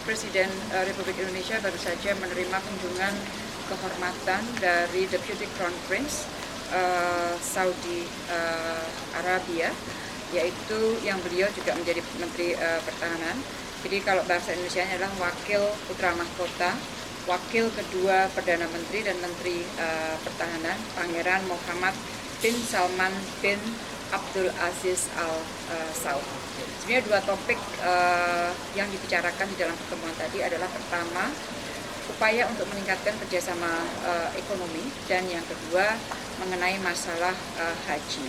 Presiden Republik Indonesia baru saja menerima kunjungan kehormatan dari Deputy Crown Prince Saudi Arabia, yaitu yang beliau juga menjadi Menteri Pertahanan. Jadi kalau bahasa Indonesianya adalah Wakil Putra Mahkota, Wakil kedua Perdana Menteri dan Menteri Pertahanan, Pangeran Muhammad bin Salman bin Abdul Aziz Al Saud. Sebenarnya dua topik yang dibicarakan di dalam pertemuan tadi adalah pertama, upaya untuk meningkatkan kerjasama ekonomi, dan yang kedua mengenai masalah haji.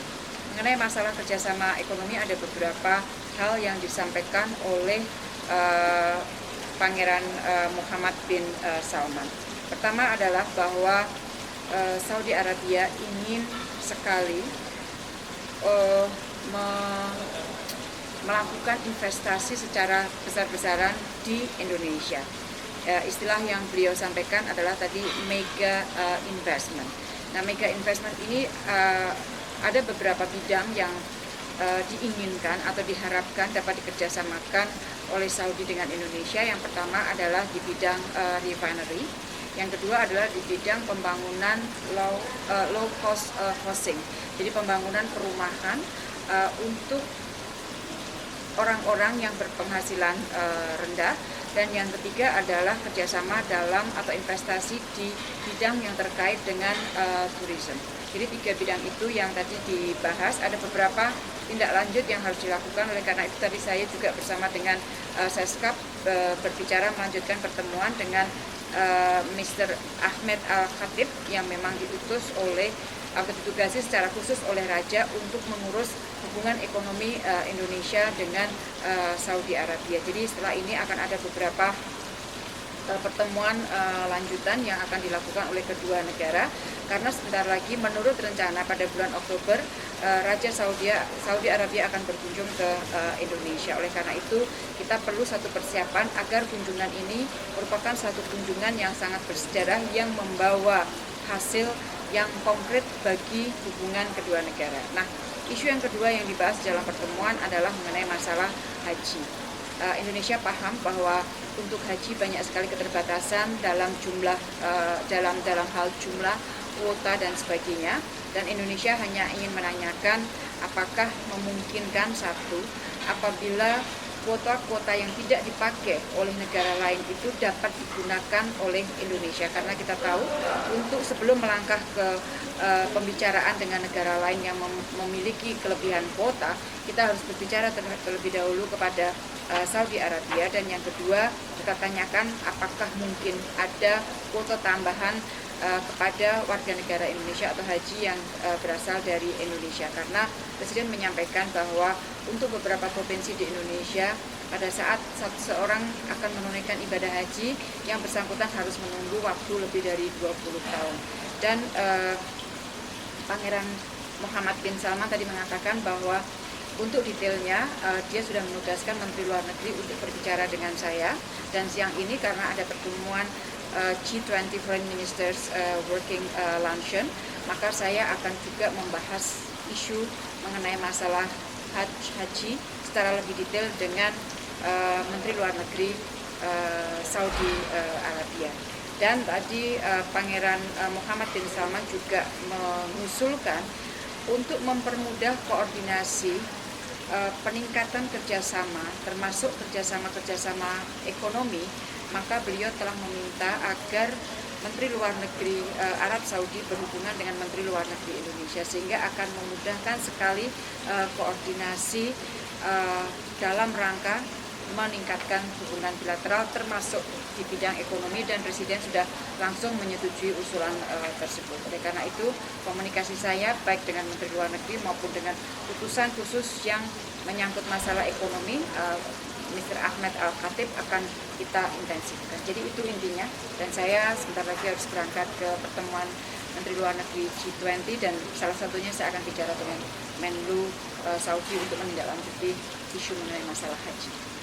Mengenai masalah kerjasama ekonomi ada beberapa hal yang disampaikan oleh Pangeran Muhammad bin Salman. Pertama adalah bahwa Saudi Arabia ingin sekali melakukan investasi secara besar-besaran di Indonesia. Istilah yang beliau sampaikan adalah tadi mega investment. Nah, mega investment ini ada beberapa bidang yang diinginkan atau diharapkan dapat dikerjasamakan oleh Saudi dengan Indonesia. Yang pertama adalah di bidang refinery, yang kedua adalah di bidang pembangunan low cost housing, jadi pembangunan perumahan untuk orang-orang yang berpenghasilan rendah, dan yang ketiga adalah kerjasama dalam atau investasi di bidang yang terkait dengan tourism. Jadi tiga bidang itu yang tadi dibahas. Ada beberapa tindak lanjut yang harus dilakukan, oleh karena itu tadi saya juga bersama dengan Seskap berbicara melanjutkan pertemuan dengan Mr. Ahmed Al-Khatib yang memang diutus oleh atau ditugasi secara khusus oleh Raja untuk mengurus hubungan ekonomi Indonesia dengan Saudi Arabia. Jadi setelah ini akan ada beberapa pertemuan lanjutan yang akan dilakukan oleh kedua negara, karena sebentar lagi menurut rencana pada bulan Oktober Raja Saudi Arabia akan berkunjung ke Indonesia. Oleh karena itu kita perlu satu persiapan agar kunjungan ini merupakan satu kunjungan yang sangat bersejarah yang membawa hasil yang konkret bagi hubungan kedua negara. Nah, isu yang kedua yang dibahas dalam pertemuan adalah mengenai masalah haji. Indonesia paham bahwa untuk haji banyak sekali keterbatasan dalam jumlah dalam hal jumlah, kuota dan sebagainya, dan Indonesia hanya ingin menanyakan apakah memungkinkan satu, apabila kuota-kuota yang tidak dipakai oleh negara lain itu dapat digunakan oleh Indonesia, karena kita tahu untuk sebelum melangkah ke pembicaraan dengan negara lain yang memiliki kelebihan kuota, kita harus berbicara terlebih dahulu kepada Saudi Arabia, dan yang kedua kita tanyakan apakah mungkin ada kuota tambahan kepada warga negara Indonesia atau haji yang berasal dari Indonesia, karena Presiden menyampaikan bahwa untuk beberapa provinsi di Indonesia pada saat seseorang akan menunaikan ibadah haji, yang bersangkutan harus menunggu waktu lebih dari 20 tahun. Dan Pangeran Muhammad bin Salman tadi mengatakan bahwa untuk detailnya dia sudah menugaskan Menteri Luar Negeri untuk berbicara dengan saya, dan siang ini karena ada pertemuan G20 Foreign Ministers Working Luncheon, maka saya akan juga membahas isu mengenai masalah haji secara lebih detail dengan Menteri Luar Negeri Saudi Arabia. Dan tadi Pangeran Muhammad bin Salman juga mengusulkan untuk mempermudah koordinasi peningkatan kerjasama, termasuk kerjasama ekonomi, maka beliau telah meminta agar Menteri Luar Negeri Arab Saudi berhubungan dengan Menteri Luar Negeri Indonesia, sehingga akan memudahkan sekali koordinasi dalam rangka meningkatkan hubungan bilateral termasuk di bidang ekonomi, dan Presiden sudah langsung menyetujui usulan tersebut. Oleh karena itu komunikasi saya baik dengan Menteri Luar Negeri maupun dengan utusan khusus yang menyangkut masalah ekonomi, Mr. Ahmed Al-Khatib, akan kita intensifkan. Jadi itu intinya, dan saya sebentar lagi harus berangkat ke pertemuan Menteri Luar Negeri G20, dan salah satunya saya akan bicara dengan Menlu Saudi untuk menindaklanjuti isu mengenai masalah haji.